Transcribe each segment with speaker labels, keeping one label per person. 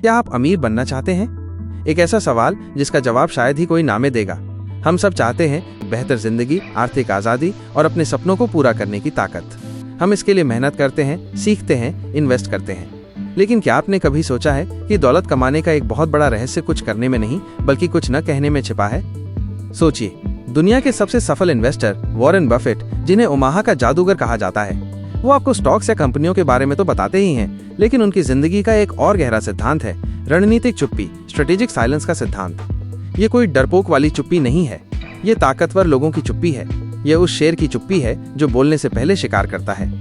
Speaker 1: क्या आप अमीर बनना चाहते हैं? एक ऐसा सवाल जिसका जवाब शायद ही कोई नामे देगा। हम सब चाहते हैं बेहतर जिंदगी, आर्थिक आज़ादी और अपने सपनों को पूरा करने की ताकत। हम इसके लिए मेहनत करते हैं, सीखते हैं, इन्वेस्ट करते हैं। लेकिन क्या आपने कभी सोचा है कि दौलत कमाने का एक बहुत बड़ा रहस्य कुछ करने में नहीं बल्कि कुछ न कहने में छिपा है? सोचिए, दुनिया के सबसे सफल इन्वेस्टर वॉरेन बफेट, जिन्हें ओमाहा का जादूगर कहा जाता है, वो आपको स्टॉक्स या कंपनियों के बारे में तो बताते ही हैं, लेकिन उनकी जिंदगी का एक और गहरा सिद्धांत है रणनीतिक चुप्पी, स्ट्रेटेजिक साइलेंस का सिद्धांत। ये कोई डरपोक वाली चुप्पी नहीं है, ये ताकतवर लोगों की चुप्पी है। ये उस शेर की चुप्पी है जो बोलने से पहले शिकार करता है।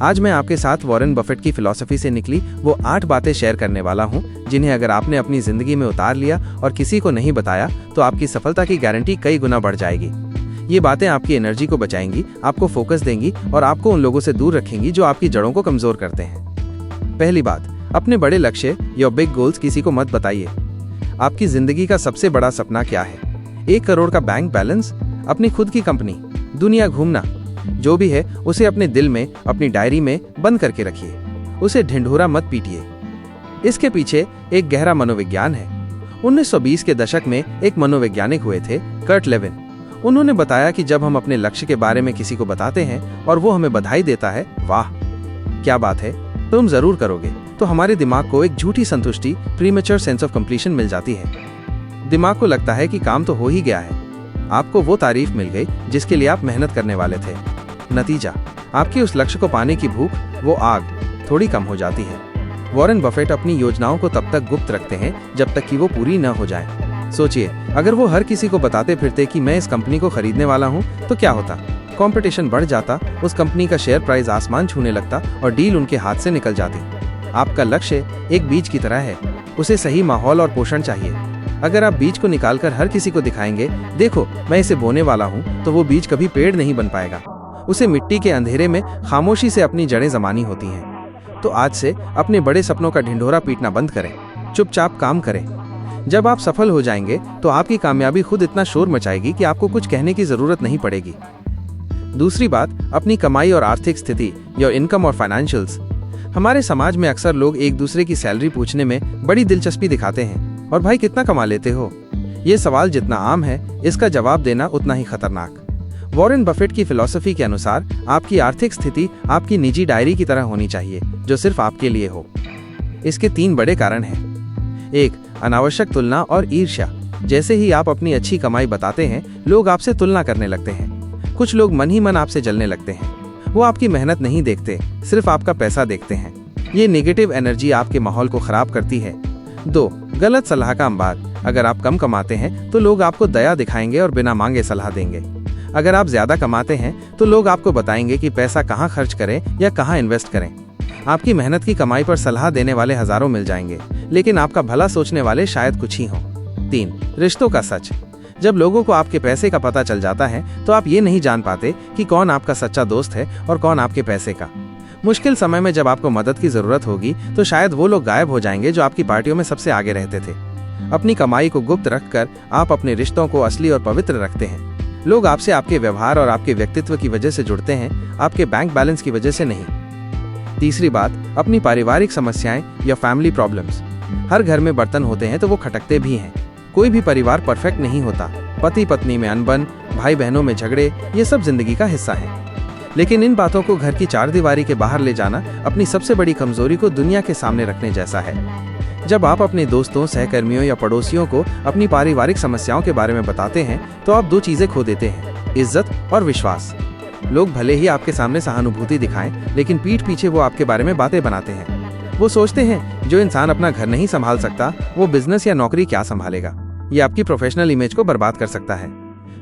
Speaker 1: आज मैं आपके साथ वॉरेन बफेट की फिलॉसफी से निकली वो 8 बातें शेयर करने वाला हूँ, जिन्हें अगर आपने अपनी जिंदगी में उतार लिया और किसी को नहीं बताया तो आपकी सफलता की गारंटी कई गुना बढ़ जाएगी। ये बातें आपकी एनर्जी को बचाएंगी, आपको फोकस देंगी और आपको उन लोगों से दूर रखेंगी जो आपकी जड़ों को कमजोर करते हैं। पहली बात, अपने बड़े लक्ष्य या बिग गोल्स किसी को मत बताइए। आपकी जिंदगी का सबसे बड़ा सपना क्या है? 1 करोड़ का बैंक बैलेंस, अपनी खुद की कंपनी, दुनिया घूमना? जो भी है उसे अपने दिल में, अपनी डायरी में बंद करके रखिए। उसे ढिंढोरा मत पीटिए। इसके पीछे एक गहरा मनोविज्ञान है। 1920 के दशक में एक मनोवैज्ञानिक हुए थे, कर्ट लेविन। उन्होंने बताया कि जब हम अपने लक्ष्य के बारे में किसी को बताते हैं और वो हमें बधाई देता है, वाह क्या बात है, तुम जरूर करोगे, तो हमारे दिमाग को एक झूठी संतुष्टि, प्रीमेच्योर सेंस ऑफ कंप्लीशन मिल जाती है। दिमाग को लगता है कि काम तो हो ही गया है, आपको वो तारीफ मिल गई जिसके लिए आप मेहनत करने वाले थे। नतीजा, आपकी उस लक्ष्य को पाने की भूख, वो आग थोड़ी कम हो जाती है। वॉरेन बफेट अपनी योजनाओं को तब तक गुप्त रखते हैं जब तक कि वो पूरी न हो जाए। सोचिए, अगर वो हर किसी को बताते फिरते कि मैं इस कंपनी को खरीदने वाला हूँ, तो क्या होता? कंपटीशन बढ़ जाता, उस कंपनी का शेयर प्राइस आसमान छूने लगता और डील उनके हाथ से निकल जाती। आपका लक्ष्य एक बीज की तरह है, उसे सही माहौल और पोषण चाहिए। अगर आप बीज को निकालकर हर किसी को दिखाएंगे, देखो मैं इसे बोने वाला हूँ, तो वो बीज कभी पेड़ नहीं बन पाएगा। उसे मिट्टी के अंधेरे में खामोशी से अपनी जड़ें जमानी होती हैं। तो आज से अपने बड़े सपनों का ढिंढोरा पीटना बंद करें, चुपचाप काम करें। जब आप सफल हो जाएंगे तो आपकी कामयाबी खुद इतना शोर मचाएगी कि आपको कुछ कहने की जरूरत नहीं पड़ेगी। दूसरी बात, अपनी कमाई और आर्थिक स्थिति, योर इनकम और फाइनेंशियल्स। हमारे समाज में अक्सर लोग एक दूसरे की सैलरी पूछने में बड़ी दिलचस्पी दिखाते हैं। और भाई कितना कमा लेते हो? ये सवाल जितना आम है, इसका जवाब देना उतना ही खतरनाक। वॉरेन बफेट की फिलॉसफी के अनुसार आपकी आर्थिक स्थिति आपकी निजी डायरी की तरह होनी चाहिए, जो सिर्फ आपके लिए हो। इसके 3 बड़े कारण हैं। 1, अनावश्यक तुलना और ईर्ष्या। जैसे ही आप अपनी अच्छी कमाई बताते हैं, लोग आपसे तुलना करने लगते हैं। कुछ लोग मन ही मन आपसे जलने लगते हैं। वो आपकी मेहनत नहीं देखते, सिर्फ आपका पैसा देखते हैं। ये नेगेटिव एनर्जी आपके माहौल को खराब करती है। 2, गलत सलाह का अंबार। अगर आप कम कमाते हैं तो लोग आपको दया दिखाएंगे और बिना मांगे सलाह देंगे। अगर आप ज्यादा कमाते हैं तो लोग आपको बताएंगे कि पैसा कहाँ खर्च करें या कहाँ इन्वेस्ट करें। आपकी मेहनत की कमाई पर सलाह देने वाले हजारों मिल जाएंगे, लेकिन आपका भला सोचने वाले शायद कुछ ही हों। 3, रिश्तों का सच। जब लोगों को आपके पैसे का पता चल जाता है तो आप ये नहीं जान पाते कि कौन आपका सच्चा दोस्त है और कौन आपके पैसे का। मुश्किल समय में जब आपको मदद की जरूरत होगी तो शायद वो लोग गायब हो जाएंगे जो आपकी पार्टियों में सबसे आगे रहते थे। अपनी कमाई को गुप्त रखकर आप अपने रिश्तों को असली और पवित्र रखते हैं। लोग आपसे आपके व्यवहार और आपके व्यक्तित्व की वजह से जुड़ते हैं, आपके बैंक बैलेंस की वजह से नहीं। तीसरी बात, अपनी पारिवारिक समस्याएं या फैमिली प्रॉब्लम्स। हर घर में बर्तन होते हैं तो वो खटकते भी हैं। कोई भी परिवार परफेक्ट नहीं होता। पति पत्नी में अनबन, भाई बहनों में झगड़े, ये सब जिंदगी का हिस्सा है। लेकिन इन बातों को घर की 4 दीवारी के बाहर ले जाना अपनी सबसे बड़ी कमजोरी को दुनिया के सामने रखने जैसा है। जब आप अपने दोस्तों, सहकर्मियों या पड़ोसियों को अपनी पारिवारिक समस्याओं के बारे में बताते हैं तो आप 2 चीजें खो देते हैं, इज्जत और विश्वास। लोग भले ही आपके सामने सहानुभूति दिखाएं, लेकिन पीठ पीछे वो आपके बारे में बातें बनाते हैं। वो सोचते हैं जो इंसान अपना घर नहीं संभाल सकता, वो बिजनेस या नौकरी क्या संभालेगा। ये आपकी प्रोफेशनल इमेज को बर्बाद कर सकता है।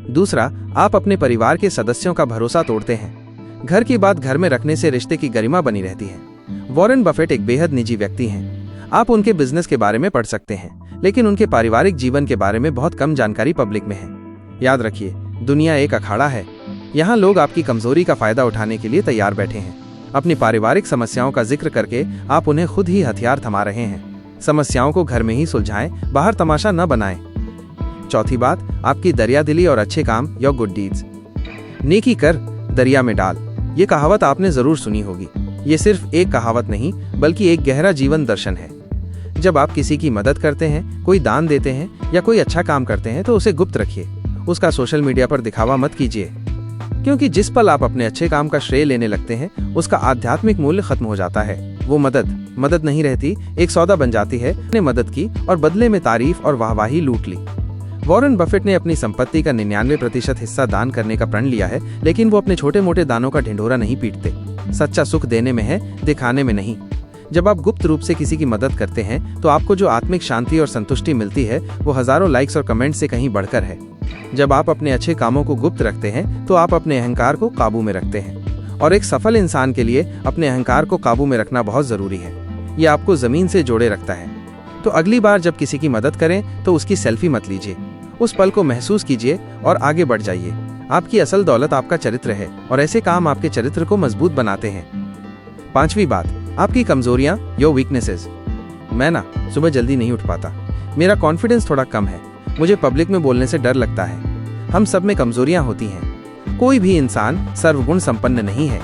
Speaker 1: दूसरा, आप अपने परिवार के सदस्यों का भरोसा तोड़ते हैं। घर की बात घर में रखने से रिश्ते की गरिमा बनी रहती है। वॉरेन बफेट एक बेहद निजी व्यक्ति हैं। आप उनके बिजनेस के बारे में पढ़ सकते हैं, लेकिन उनके पारिवारिक जीवन के बारे में बहुत कम जानकारी पब्लिक में है। याद रखिए, दुनिया एक अखाड़ा है। यहाँ लोग आपकी कमजोरी का फायदा उठाने के लिए तैयार बैठे हैं। अपनी पारिवारिक समस्याओं का जिक्र करके आप उन्हें खुद ही हथियार थमा रहे हैं। समस्याओं को घर में ही सुलझाएं, बाहर तमाशा न बनाएं। चौथी बात, आपकी दरियादिली और अच्छे काम, योर गुड डीड्स। नेकी कर, दरिया में डाल। ये कहावत आपने जरूर सुनी होगी। ये सिर्फ एक कहावत नहीं, बल्कि एक गहरा जीवन दर्शन है। जब आप किसी की मदद करते हैं, कोई दान देते हैं या कोई अच्छा काम करते हैं तो उसे गुप्त रखिए। उसका सोशल मीडिया पर दिखावा मत कीजिए, क्योंकि जिस पल आप अपने अच्छे काम का श्रेय लेने लगते हैं उसका आध्यात्मिक मूल्य खत्म हो जाता है। वो मदद नहीं रहती, एक सौदा बन जाती है। ने मदद की और बदले में तारीफ और वाहवाही लूट ली। वॉरेन बफेट ने अपनी संपत्ति का 99% हिस्सा दान करने का प्रण लिया है, लेकिन वो अपने छोटे मोटे दानों का ढिंढोरा नहीं पीटते। सच्चा सुख देने में है, दिखाने में नहीं। जब आप गुप्त रूप से किसी की मदद करते हैं तो आपको जो आत्मिक शांति और संतुष्टि मिलती है वो हजारों लाइक्स और कमेंट से कहीं बढ़कर है। जब आप अपने अच्छे कामों को गुप्त रखते हैं तो आप अपने अहंकार को काबू में रखते हैं, और एक सफल इंसान के लिए अपने अहंकार को काबू में रखना बहुत जरूरी है। ये आपको जमीन से जोड़े रखता है। तो अगली बार जब किसी की मदद करें तो उसकी सेल्फी मत लीजिए, उस पल को महसूस कीजिए और आगे बढ़ जाइए। आपकी असल दौलत आपका चरित्र है और ऐसे काम आपके चरित्र को मजबूत बनाते हैं। 5वीं बात, आपकी कमजोरियां, योर वीकनेसेस। मैं सुबह जल्दी नहीं उठ पाता। मेरा कॉन्फिडेंस थोड़ा कम है। मुझे पब्लिक में बोलने से डर लगता है। हम सब में कमजोरियां होती हैं। कोई भी इंसान सर्वगुण संपन्न नहीं है,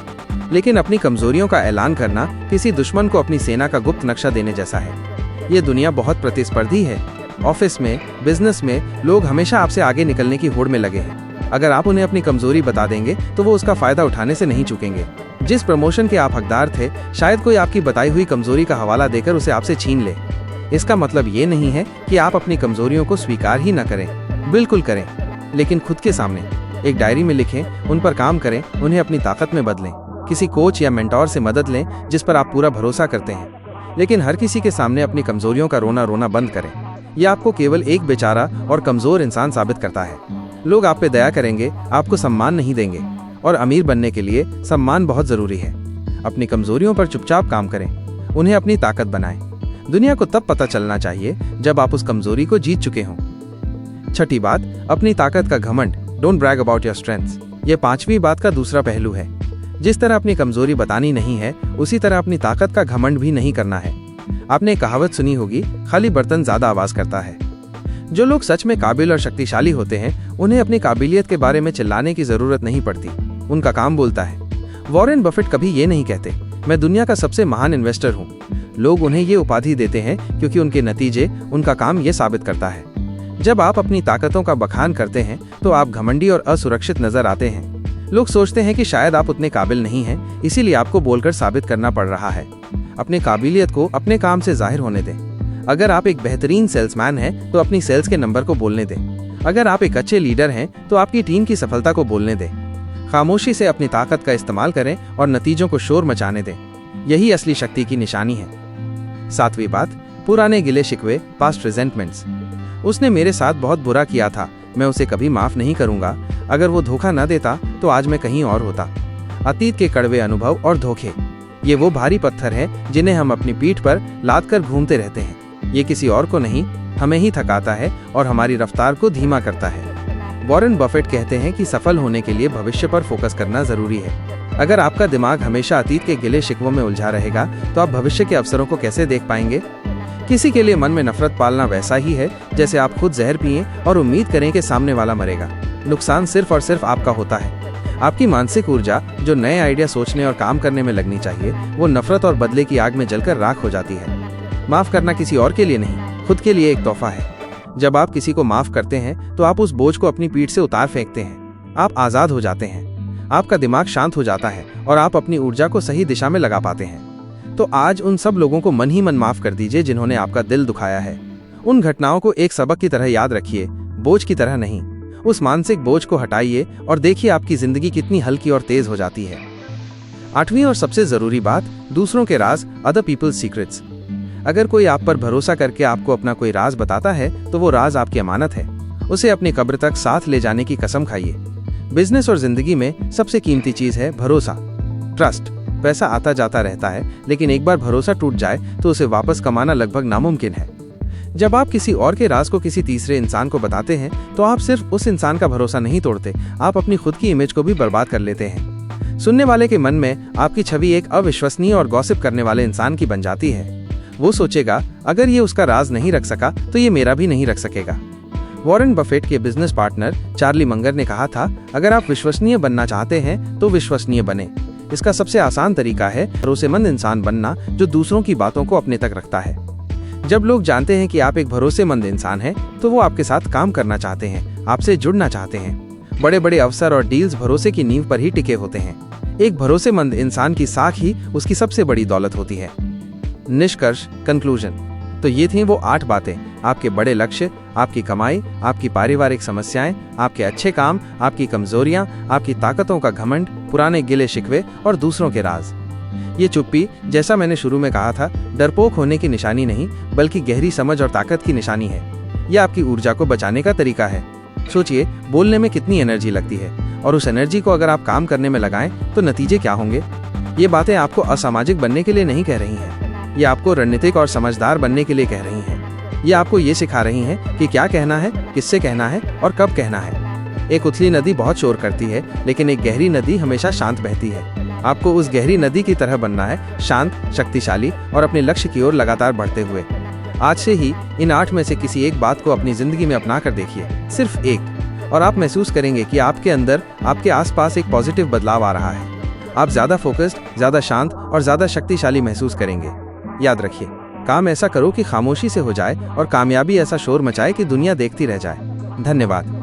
Speaker 1: लेकिन अपनी कमजोरियों का ऐलान करना किसी दुश्मन को अपनी सेना का गुप्त नक्शा देने जैसा है। ये दुनिया बहुत प्रतिस्पर्धी है। ऑफिस में, बिजनेस में लोग हमेशा आपसे आगे निकलने की होड़ में लगे हैं। अगर आप उन्हें अपनी कमजोरी बता देंगे तो वो उसका फायदा उठाने से नहीं चूकेंगे। जिस प्रमोशन के आप हकदार थे, शायद कोई आपकी बताई हुई कमजोरी का हवाला देकर उसे आपसे छीन ले। इसका मतलब ये नहीं है कि आप अपनी कमजोरियों को स्वीकार ही न करें, बिल्कुल करें, लेकिन खुद के सामने एक डायरी में लिखें, उन पर काम करें, उन्हें अपनी ताकत में बदलें। किसी कोच या मेंटोर से मदद लें जिस पर आप पूरा भरोसा करते हैं, लेकिन हर किसी के सामने अपनी कमजोरियों का रोना बंद करें। यह आपको केवल एक बेचारा और कमजोर इंसान साबित करता है। लोग आप पे दया करेंगे, आपको सम्मान नहीं देंगे, और अमीर बनने के लिए सम्मान बहुत जरूरी है। अपनी कमजोरियों पर चुपचाप काम करें, उन्हें अपनी ताकत बनाएं। दुनिया को तब पता चलना चाहिए जब आप उस कमजोरी को जीत चुके हों। 6ठी बात, अपनी ताकत का घमंड, don't brag about your strengths. ये 5वीं बात का दूसरा पहलू है। जिस तरह अपनी कमजोरी बतानी नहीं है, उसी तरह अपनी ताकत का घमंड भी नहीं करना है। आपने एक कहावत सुनी होगी, खाली बर्तन ज्यादा आवाज करता है। जो लोग सच में काबिल और शक्तिशाली होते हैं, उन्हें अपनी काबिलियत के बारे में चिल्लाने की जरूरत नहीं पड़ती। उनका काम बोलता है। वॉरेन बफेट कभी ये नहीं कहते, मैं दुनिया का सबसे महान इन्वेस्टर हूँ। लोग उन्हें ये उपाधि देते हैं क्योंकि उनके नतीजे, उनका काम ये साबित करता है। जब आप अपनी ताकतों का बखान करते हैं तो आप घमंडी और असुरक्षित नजर आते हैं। लोग सोचते हैं कि शायद आप उतने काबिल नहीं हैं, इसीलिए आपको बोलकर साबित करना पड़ रहा है। अपनी काबिलियत को अपने काम से जाहिर होने दें। अगर आप एक बेहतरीन सेल्समैन हैं तो अपनी सेल्स के नंबर को बोलने दें। अगर आप एक अच्छे लीडर हैं तो आपकी टीम की सफलता को बोलने दें। खामोशी से अपनी ताकत का इस्तेमाल करें और नतीजों को शोर मचाने दें। यही असली शक्ति की निशानी है। 7वीं बात, पुराने गिले शिकवे, पास्ट रिजेंटमेंट्स। उसने मेरे साथ बहुत बुरा किया था, मैं उसे कभी माफ नहीं करूंगा। अगर वो धोखा न देता तो आज मैं कहीं और होता। अतीत के कड़वे अनुभव और धोखे, ये वो भारी पत्थर हैं जिन्हें हम अपनी पीठ पर लाद कर घूमते रहते हैं। ये किसी और को नहीं, हमें ही थकाता है और हमारी रफ्तार को धीमा करता है। वॉरेन बफेट कहते हैं कि सफल होने के लिए भविष्य पर फोकस करना जरूरी है। अगर आपका दिमाग हमेशा अतीत के गिले शिकवों में उलझा रहेगा तो आप भविष्य के अवसरों को कैसे देख पाएंगे। किसी के लिए मन में नफरत पालना वैसा ही है जैसे आप खुद जहर पिएं और उम्मीद करें कि सामने वाला मरेगा। नुकसान सिर्फ और सिर्फ आपका होता है। आपकी मानसिक ऊर्जा जो नए आइडिया सोचने और काम करने में लगनी चाहिए, वो नफरत और बदले की आग में जलकर राख हो जाती है। माफ करना किसी और के लिए नहीं, खुद के लिए एक तोहफा है। जब आप किसी को माफ करते हैं तो आप उस बोझ को अपनी पीठ से उतार फेंकते हैं। आप आजाद हो जाते हैं, आपका दिमाग शांत हो जाता है और आप अपनी ऊर्जा को सही दिशा में लगा पाते हैं। तो आज उन सब लोगों को मन ही मन माफ कर दीजिए जिन्होंने आपका दिल दुखाया है। उन घटनाओं को एक सबक की तरह याद रखिए, बोझ की तरह नहीं। उस मानसिक बोझ को हटाइए और देखिए आपकी जिंदगी कितनी हल्की और तेज हो जाती है। 8वीं और सबसे जरूरी बात, दूसरों के राज, अदर पीपल्स सीक्रेट्स। अगर कोई आप पर भरोसा करके आपको अपना कोई राज बताता है तो वो राज आपकी अमानत है। उसे अपनी कब्र तक साथ ले जाने की कसम खाइए। बिजनेस और जिंदगी में सबसे कीमती चीज है भरोसा, ट्रस्ट। पैसा आता जाता रहता है, लेकिन एक बार भरोसा टूट जाए तो उसे वापस कमाना लगभग नामुमकिन है। जब आप किसी और के राज को किसी तीसरे इंसान को बताते हैं तो आप सिर्फ उस इंसान का भरोसा नहीं तोड़ते, आप अपनी खुद की इमेज को भी बर्बाद कर लेते हैं। सुनने वाले के मन में आपकी छवि एक अविश्वसनीय और गॉसिप करने वाले इंसान की बन जाती है। वो सोचेगा, अगर ये उसका राज नहीं रख सका तो ये मेरा भी नहीं रख सकेगा। वॉरेन बफेट के बिजनेस पार्टनर चार्ली मंगर ने कहा था, अगर आप विश्वसनीय बनना चाहते हैं तो विश्वसनीय बने। इसका सबसे आसान तरीका है भरोसेमंद इंसान बनना जो दूसरों की बातों को अपने तक रखता है। जब लोग जानते हैं कि आप एक भरोसेमंद इंसान हैं, तो वो आपके साथ काम करना चाहते हैं, आपसे जुड़ना चाहते हैं। बड़े बड़े अवसर और डील्स भरोसे की नींव पर ही टिके होते हैं। एक भरोसेमंद इंसान की साख ही उसकी सबसे बड़ी दौलत होती है। निष्कर्ष, कंक्लूजन। तो ये थी वो 8 बातें, आपके बड़े लक्ष्य, आपकी कमाई, आपकी पारिवारिक समस्याएं, आपके अच्छे काम, आपकी कमजोरियां, आपकी ताकतों का घमंड, पुराने गिले शिकवे और दूसरों के राज। ये चुप्पी, जैसा मैंने शुरू में कहा था, डरपोक होने की निशानी नहीं, बल्कि गहरी समझ और ताकत की निशानी है। यह आपकी ऊर्जा को बचाने का तरीका है। सोचिए, बोलने में कितनी एनर्जी लगती है, और उस एनर्जी को अगर आप काम करने में लगाएं तो नतीजे क्या होंगे। ये बातें आपको असामाजिक बनने के लिए नहीं कह रही हैं। ये आपको रणनीतिक और समझदार बनने के लिए कह रही हैं। ये आपको ये सिखा रही हैं कि क्या कहना है, किससे कहना है और कब कहना है। एक उथली नदी बहुत शोर करती है, लेकिन एक गहरी नदी हमेशा शांत बहती है। आपको उस गहरी नदी की तरह बनना है, शांत, शक्तिशाली और अपने लक्ष्य की ओर लगातार बढ़ते हुए। आज से ही इन 8 में से किसी एक बात को अपनी जिंदगी में अपना कर देखिए, सिर्फ एक, और आप महसूस करेंगे कि आपके अंदर, आपके आसपास एक पॉजिटिव बदलाव आ रहा है। आप ज्यादा फोकस्ड, ज्यादा शांत और ज्यादा शक्तिशाली महसूस करेंगे। याद रखिए, काम ऐसा करो कि खामोशी से हो जाए और कामयाबी ऐसा शोर मचाए कि दुनिया देखती रह जाए। धन्यवाद।